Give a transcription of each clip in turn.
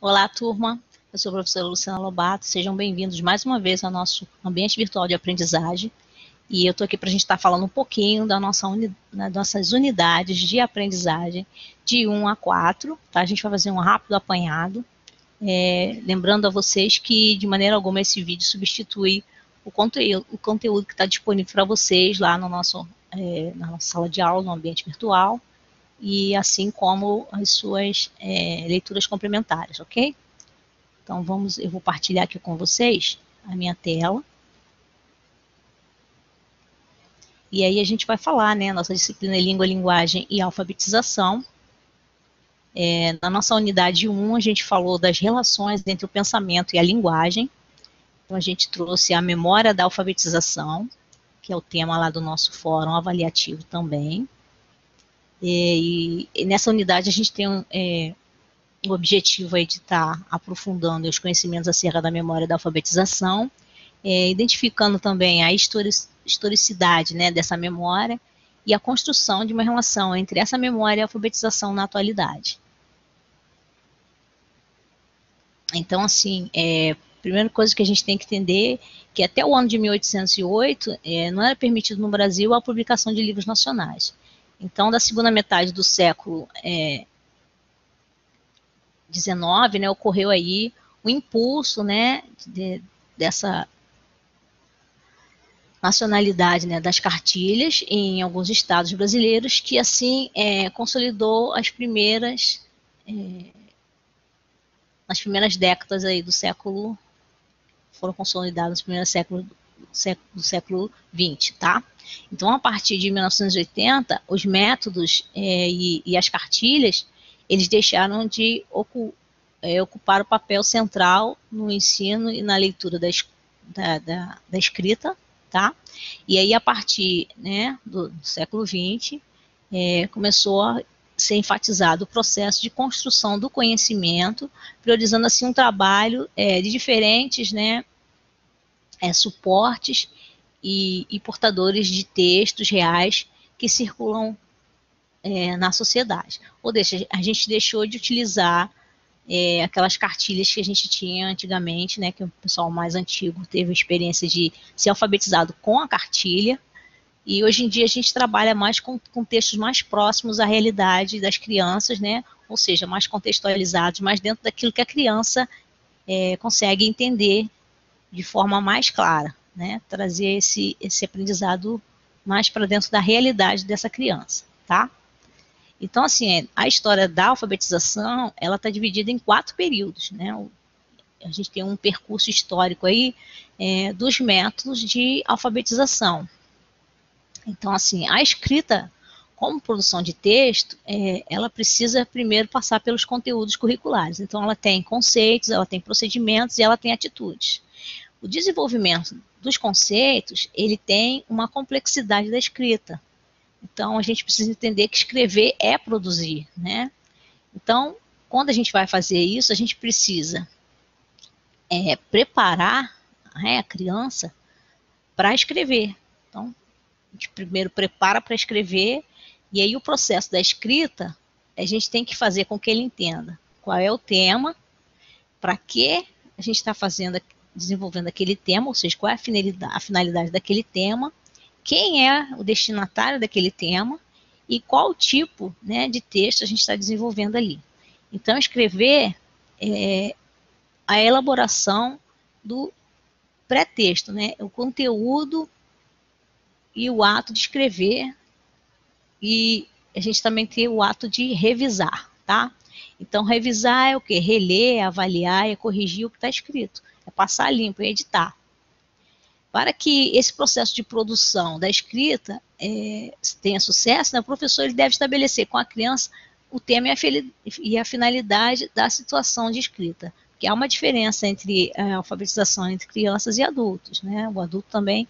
Olá, turma. Eu sou a professora Luciana Lobato. Sejam bem-vindos mais uma vez ao nosso ambiente virtual de aprendizagem. E eu estou aqui para a gente estar falando um pouquinho das nossas unidades de aprendizagem de 1 a 4. Tá? A gente vai fazer um rápido apanhado. Lembrando a vocês que, de maneira alguma, esse vídeo substitui o conteúdo que está disponível para vocês lá no na nossa sala de aula, no ambiente virtual, e assim como as suas leituras complementares, ok? Então eu vou partilhar aqui com vocês a minha tela. E aí a gente vai falar, né, nossa disciplina é Língua, Linguagem e Alfabetização. Na nossa unidade 1, a gente falou das relações entre o pensamento e a linguagem. Então a gente trouxe a memória da alfabetização, que é o tema lá do nosso fórum avaliativo também. E nessa unidade a gente tem o objetivo aí de estar aprofundando os conhecimentos acerca da memória da alfabetização, identificando também a historicidade, né, dessa memória e a construção de uma relação entre essa memória e a alfabetização na atualidade. Então, assim, a primeira coisa que a gente tem que entender é que até o ano de 1808 não era permitido no Brasil a publicação de livros nacionais. Então, da segunda metade do século XIX, né, ocorreu aí o impulso, né, dessa nacionalidade, né, das cartilhas em alguns estados brasileiros, que assim consolidou nas primeiras décadas aí do século, foram consolidadas nas primeiras do século XX, tá? Então, a partir de 1980, os métodos e as cartilhas, eles deixaram de ocupar o papel central no ensino e na leitura da escrita, tá? E aí, a partir, né, do século XX, começou a ser enfatizado o processo de construção do conhecimento, priorizando assim um trabalho de diferentes, né, suportes e portadores de textos reais que circulam na sociedade. Ou seja, a gente deixou de utilizar aquelas cartilhas que a gente tinha antigamente, né, que o pessoal mais antigo teve a experiência de ser alfabetizado com a cartilha, e hoje em dia a gente trabalha mais com textos mais próximos à realidade das crianças, né, ou seja, mais contextualizados, mais dentro daquilo que a criança consegue entender de forma mais clara, né, trazer esse aprendizado mais para dentro da realidade dessa criança, tá? Então, assim, a história da alfabetização, ela está dividida em 4 períodos, né? A gente tem um percurso histórico aí dos métodos de alfabetização. Então, assim, a escrita, como produção de texto, ela precisa primeiro passar pelos conteúdos curriculares. Então, ela tem conceitos, ela tem procedimentos e ela tem atitudes. O desenvolvimento dos conceitos, ele tem uma complexidade da escrita. Então, a gente precisa entender que escrever é produzir, né? Então, quando a gente vai fazer isso, a gente precisa preparar a criança para escrever. Então, a gente primeiro prepara para escrever, e aí o processo da escrita, a gente tem que fazer com que ele entenda qual é o tema, para que a gente está desenvolvendo aquele tema, ou seja, qual é a finalidade daquele tema, quem é o destinatário daquele tema e qual tipo, né, de texto a gente está desenvolvendo ali. Então, escrever a elaboração do pré-texto, né, o conteúdo e o ato de escrever, e a gente também tem o ato de revisar, tá? Então, revisar é o quê? Reler, é avaliar, é corrigir o que está escrito, é passar limpo, é editar. Para que esse processo de produção da escrita tenha sucesso, né, o professor ele deve estabelecer com a criança o tema e a finalidade da situação de escrita. Porque há uma diferença entre a alfabetização entre crianças e adultos, né? O adulto também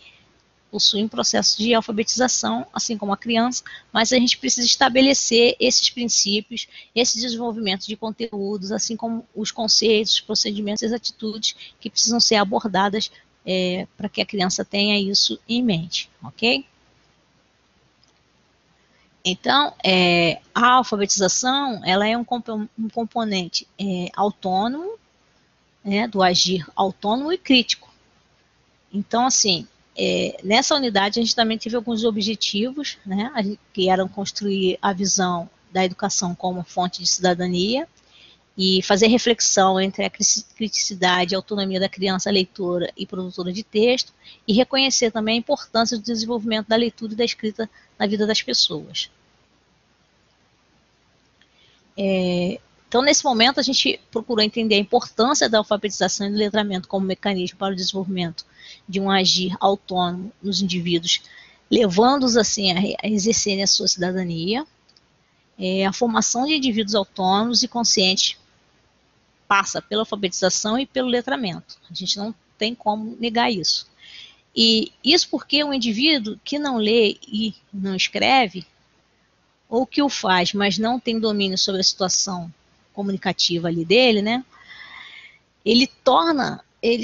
possui um processo de alfabetização, assim como a criança, mas a gente precisa estabelecer esses princípios, esse desenvolvimento de conteúdos, assim como os conceitos, os procedimentos e as atitudes que precisam ser abordadas para que a criança tenha isso em mente, ok? Então, a alfabetização, ela é um componente autônomo, né, do agir autônomo e crítico. Então, assim, nessa unidade a gente também teve alguns objetivos, né, que eram construir a visão da educação como fonte de cidadania e fazer reflexão entre a criticidade e a autonomia da criança leitora e produtora de texto e reconhecer também a importância do desenvolvimento da leitura e da escrita na vida das pessoas. Então, nesse momento, a gente procurou entender a importância da alfabetização e do letramento como mecanismo para o desenvolvimento de um agir autônomo nos indivíduos, levando-os assim a exercerem a sua cidadania. A formação de indivíduos autônomos e conscientes passa pela alfabetização e pelo letramento. A gente não tem como negar isso. E isso porque um indivíduo que não lê e não escreve, ou que o faz, mas não tem domínio sobre a situação comunicativa ali dele, né? Ele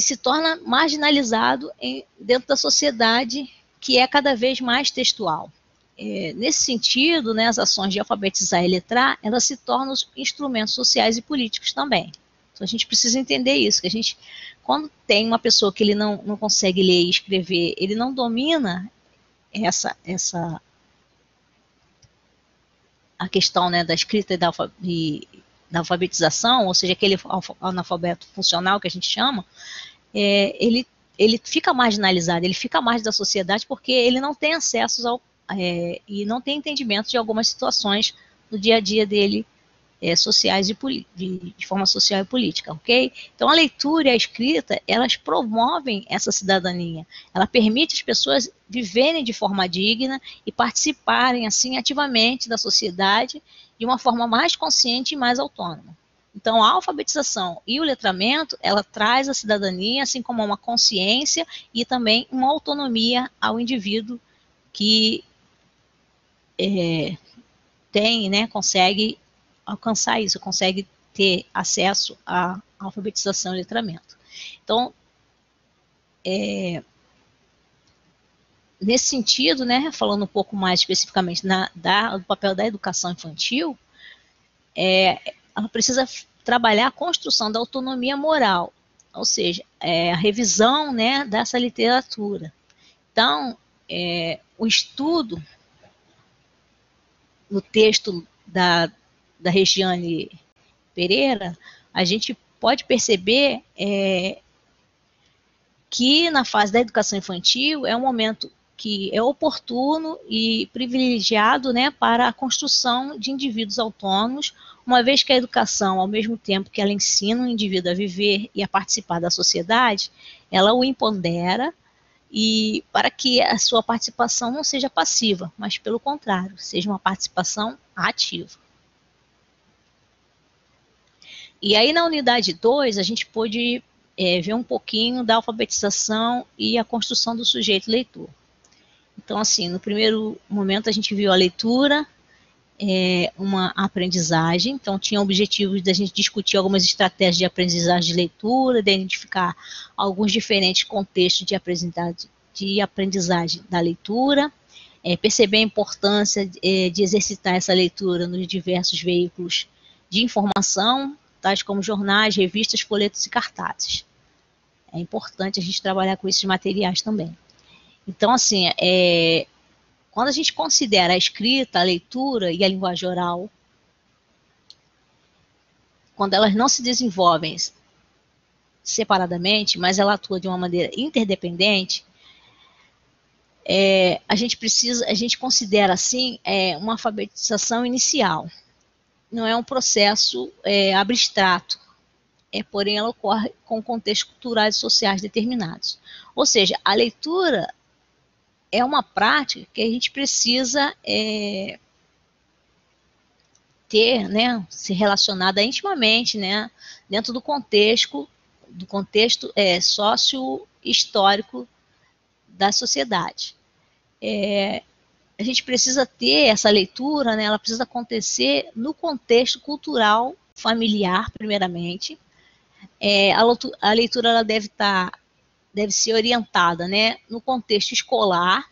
se torna marginalizado dentro da sociedade que é cada vez mais textual. Nesse sentido, né, as ações de alfabetizar e letrar, elas se tornam instrumentos sociais e políticos também. Então a gente precisa entender isso, que a gente, quando tem uma pessoa que ele não consegue ler e escrever, ele não domina a questão, né, da escrita e da alfabetização, ou seja, aquele analfabeto funcional que a gente chama, ele fica marginalizado, ele fica à margem da sociedade porque ele não tem acesso e não tem entendimento de algumas situações no dia a dia dele, sociais e de forma social e política, ok? Então a leitura e a escrita, elas promovem essa cidadania, ela permite as pessoas viverem de forma digna e participarem assim ativamente da sociedade de uma forma mais consciente e mais autônoma. Então a alfabetização e o letramento, ela traz a cidadania, assim como uma consciência e também uma autonomia ao indivíduo que tem, né, consegue alcançar isso, consegue ter acesso à alfabetização e letramento. Então, nesse sentido, né, falando um pouco mais especificamente do papel da educação infantil, ela precisa trabalhar a construção da autonomia moral, ou seja, a revisão, né, dessa literatura. Então, o estudo no texto da Regiane Pereira, a gente pode perceber que na fase da educação infantil é um momento que é oportuno e privilegiado, né, para a construção de indivíduos autônomos, uma vez que a educação, ao mesmo tempo que ela ensina o indivíduo a viver e a participar da sociedade, ela o empodera, e para que a sua participação não seja passiva, mas pelo contrário, seja uma participação ativa. E aí na unidade 2, a gente pôde ver um pouquinho da alfabetização e a construção do sujeito leitor. Então, assim, no primeiro momento a gente viu a leitura, uma aprendizagem, então tinha objetivos da gente discutir algumas estratégias de aprendizagem de leitura, de identificar alguns diferentes contextos de aprendizagem da leitura, perceber a importância de exercitar essa leitura nos diversos veículos de informação, tais como jornais, revistas, folhetos e cartazes. É importante a gente trabalhar com esses materiais também. Então, assim, quando a gente considera a escrita, a leitura e a linguagem oral, quando elas não se desenvolvem separadamente, mas ela atua de uma maneira interdependente, a gente considera assim uma alfabetização inicial. Não é um processo abstrato, porém ela ocorre com contextos culturais e sociais determinados. Ou seja, a leitura é uma prática que a gente precisa ter, né, se relacionada intimamente, né, dentro do contexto sócio-histórico da sociedade. A gente precisa ter essa leitura, né, ela precisa acontecer no contexto cultural familiar, primeiramente. A leitura ela deve ser orientada, né, no contexto escolar,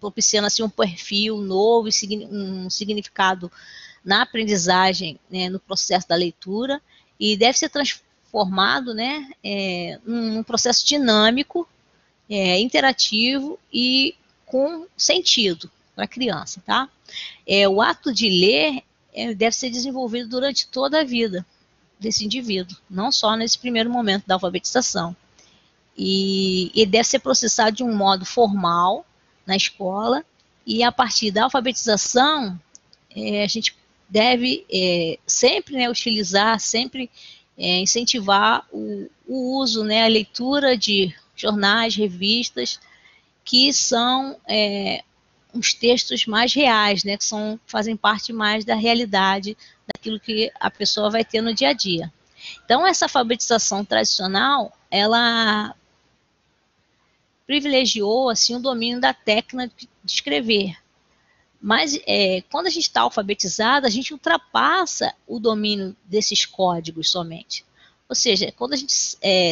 propiciando assim um perfil novo, um significado na aprendizagem, né, no processo da leitura, e deve ser transformado, né, num processo dinâmico, interativo e com sentido para a criança, tá? O ato de ler deve ser desenvolvido durante toda a vida desse indivíduo, não só nesse primeiro momento da alfabetização. E deve ser processado de um modo formal na escola, e a partir da alfabetização, a gente deve sempre, né, utilizar, sempre incentivar o uso, né, a leitura de jornais, revistas, que são uns textos mais reais, né, que fazem parte mais da realidade, daquilo que a pessoa vai ter no dia a dia. Então, essa alfabetização tradicional, ela privilegiou assim, o domínio da técnica de escrever. Mas quando a gente está alfabetizado, a gente ultrapassa o domínio desses códigos somente. Ou seja, quando a gente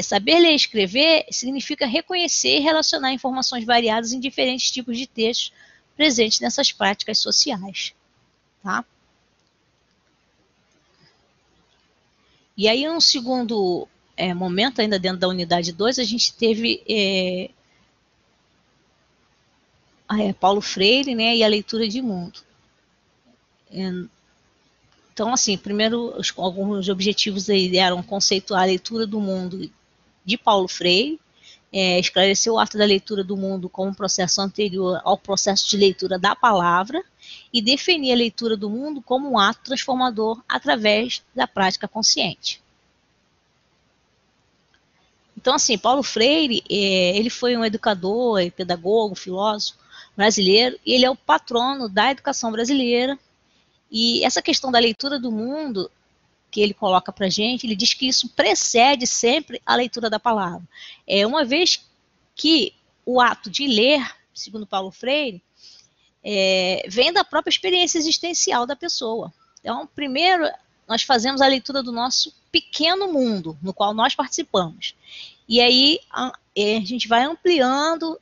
saber ler e escrever, significa reconhecer e relacionar informações variadas em diferentes tipos de textos presentes nessas práticas sociais. Tá? E aí, um segundo momento, ainda dentro da unidade 2, a gente teve Paulo Freire, né, e a leitura de mundo. Então, assim, primeiro, alguns objetivos aí eram conceituar a leitura do mundo de Paulo Freire, esclarecer o ato da leitura do mundo como um processo anterior ao processo de leitura da palavra e definir a leitura do mundo como um ato transformador através da prática consciente. Então, assim, Paulo Freire, ele foi um educador, pedagogo, filósofo brasileiro, e ele é o patrono da educação brasileira. E essa questão da leitura do mundo que ele coloca para a gente, ele diz que isso precede sempre a leitura da palavra. Uma vez que o ato de ler, segundo Paulo Freire, vem da própria experiência existencial da pessoa. Então, primeiro, nós fazemos a leitura do nosso pequeno mundo, no qual nós participamos. E aí a gente vai ampliando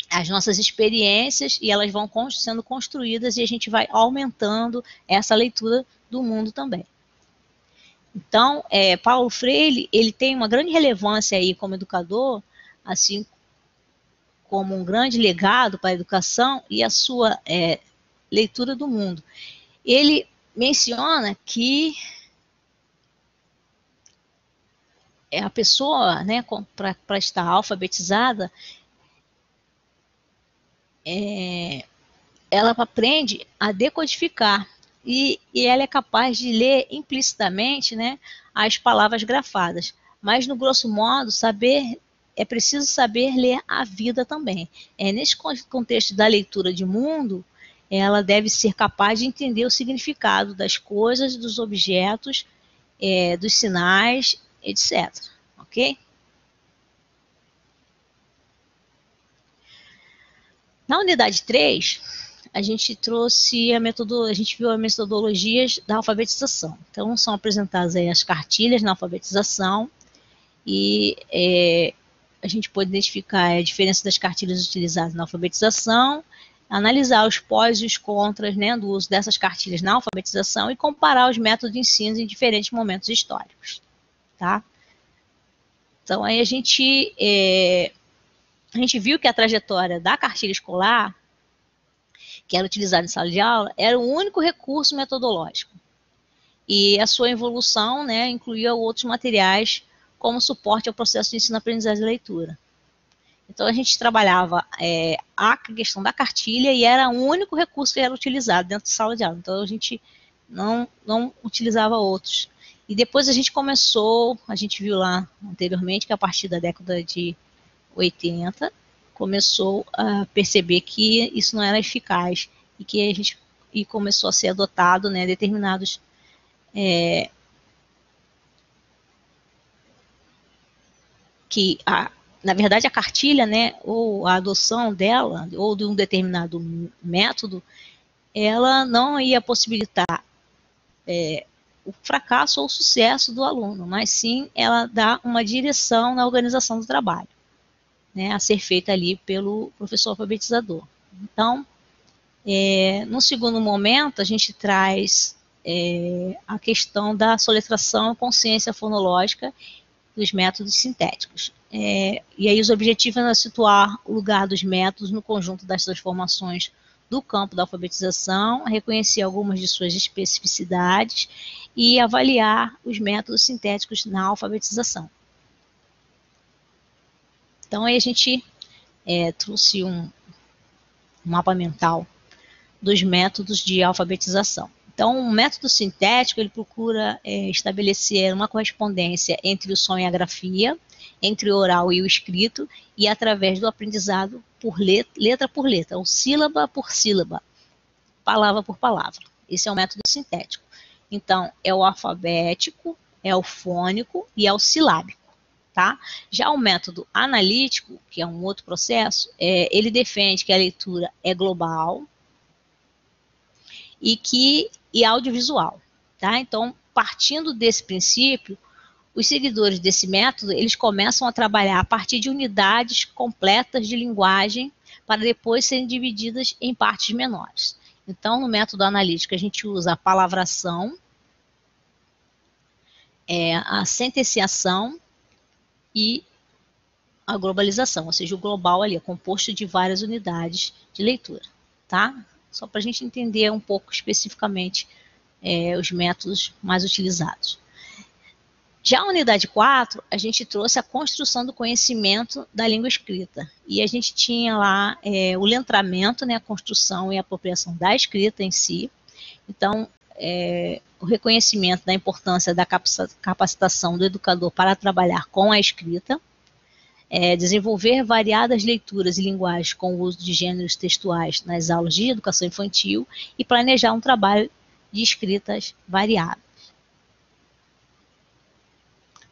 as nossas experiências e elas vão sendo construídas e a gente vai aumentando essa leitura do mundo também. Então, Paulo Freire, ele tem uma grande relevância aí como educador, assim como um grande legado para a educação e a sua leitura do mundo. Ele menciona que a pessoa, né, para estar alfabetizada, ela aprende a decodificar e ela é capaz de ler implicitamente, né, as palavras grafadas. Mas, no grosso modo, é preciso saber ler a vida também. Nesse contexto da leitura de mundo, ela deve ser capaz de entender o significado das coisas, dos objetos, dos sinais, etc. Ok? Na unidade 3, a gente trouxe a gente viu as metodologias da alfabetização. Então, são apresentadas aí as cartilhas na alfabetização e a gente pode identificar a diferença das cartilhas utilizadas na alfabetização, analisar os pós e os contras, né, do uso dessas cartilhas na alfabetização e comparar os métodos de ensino em diferentes momentos históricos. Tá? Então, aí a gente viu que a trajetória da cartilha escolar, que era utilizada em sala de aula, era o único recurso metodológico. E a sua evolução, né, incluía outros materiais como suporte ao processo de ensino-aprendizagem de leitura. Então, a gente trabalhava a questão da cartilha e era o único recurso que era utilizado dentro de sala de aula. Então, a gente não utilizava outros. E depois a gente viu lá anteriormente que a partir da década de 80, começou a perceber que isso não era eficaz e que começou a ser adotado, né, determinados na verdade, a cartilha, né, ou a adoção dela, ou de um determinado método, ela não ia possibilitar o fracasso ou o sucesso do aluno, mas sim ela dá uma direção na organização do trabalho. né, a ser feita ali pelo professor alfabetizador. Então, no segundo momento, a gente traz a questão da soletração e consciência fonológica dos métodos sintéticos. E aí os objetivos é situar o lugar dos métodos no conjunto das transformações do campo da alfabetização, reconhecer algumas de suas especificidades e avaliar os métodos sintéticos na alfabetização. Então, aí a gente trouxe um mapa mental dos métodos de alfabetização. Então, o método sintético, ele procura estabelecer uma correspondência entre o som e a grafia, entre o oral e o escrito, e através do aprendizado por letra por letra, ou sílaba por sílaba, palavra por palavra. Esse é o método sintético. Então, é o alfabético, é o fônico e é o silábico. Tá? Já o método analítico, que é um outro processo, ele defende que a leitura é global e audiovisual. Tá? Então, partindo desse princípio, os seguidores desse método, eles começam a trabalhar a partir de unidades completas de linguagem para depois serem divididas em partes menores. Então, no método analítico, a gente usa a palavração, a sentenciação e a globalização, ou seja, o global ali é composto de várias unidades de leitura, tá? Só para a gente entender um pouco especificamente os métodos mais utilizados. Já a unidade 4, a gente trouxe a construção do conhecimento da língua escrita. E a gente tinha lá o letramento, né, a construção e a apropriação da escrita em si. Então, o reconhecimento da importância da capacitação do educador para trabalhar com a escrita, desenvolver variadas leituras e linguagens com o uso de gêneros textuais nas aulas de educação infantil e planejar um trabalho de escritas variadas.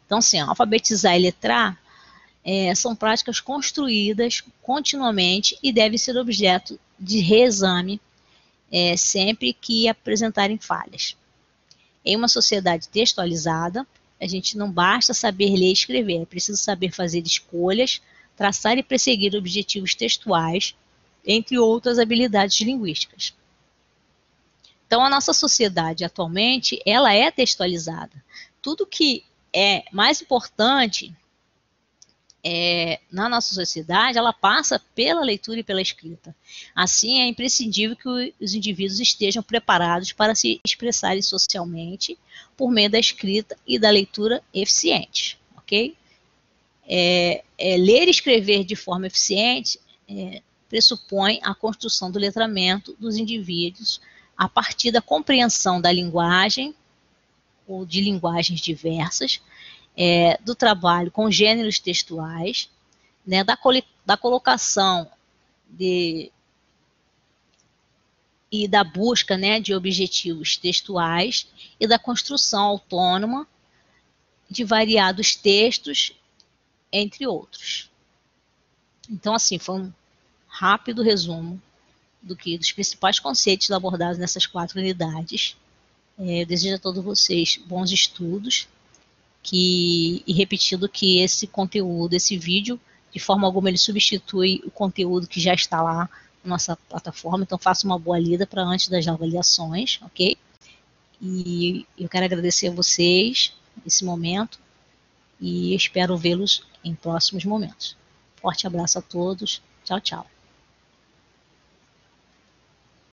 Então, assim, alfabetizar e letrar são práticas construídas continuamente e devem ser objeto de reexame sempre que apresentarem falhas. Em uma sociedade textualizada, a gente não basta saber ler e escrever, é preciso saber fazer escolhas, traçar e perseguir objetivos textuais, entre outras habilidades linguísticas. Então, a nossa sociedade atualmente, ela é textualizada. Tudo que é mais importante na nossa sociedade, ela passa pela leitura e pela escrita. Assim, é imprescindível que os indivíduos estejam preparados para se expressarem socialmente por meio da escrita e da leitura eficientes, ok? Ler e escrever de forma eficiente pressupõe a construção do letramento dos indivíduos a partir da compreensão da linguagem ou de linguagens diversas, do trabalho com gêneros textuais, né, da colocação e da busca, né, de objetivos textuais e da construção autônoma de variados textos, entre outros. Então, assim, foi um rápido resumo dos principais conceitos abordados nessas 4 unidades. Eu desejo a todos vocês bons estudos. E repetindo que esse conteúdo, esse vídeo, de forma alguma ele substitui o conteúdo que já está lá na nossa plataforma, então faça uma boa lida para antes das avaliações, ok? E eu quero agradecer a vocês nesse momento e espero vê-los em próximos momentos. Forte abraço a todos, tchau, tchau.